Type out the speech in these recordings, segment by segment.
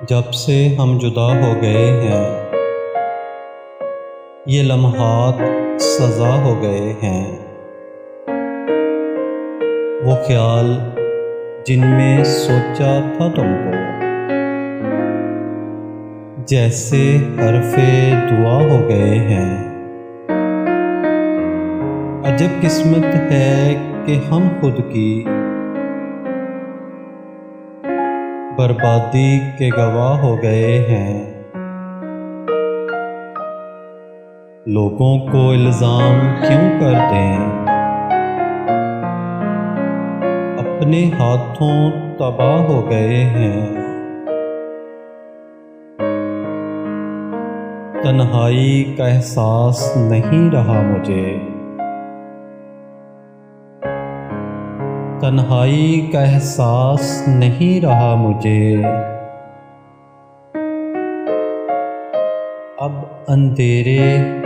जब से हम जुदा हो गए हैं, ये लम्हात सज़ा हो गए हैं। वो ख्याल जिनमें सोचा था तुमको, जैसे हरफ़े दुआ हो गए हैं। अजब किस्मत है कि हम खुद की बर्बादी के गवाह हो गए हैं। लोगों को इल्ज़ाम क्यों कर दें, अपने हाथों तबाह हो गए हैं। तन्हाई का एहसास नहीं रहा मुझे, तन्हाई का एहसास नहीं रहा मुझे। अब अंधेरे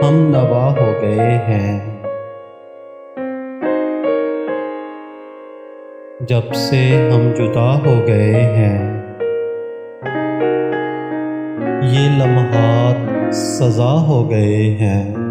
हम नवा हो गए हैं। जब से हम जुदा हो गए हैं, ये लम्हात सज़ा हो गए हैं।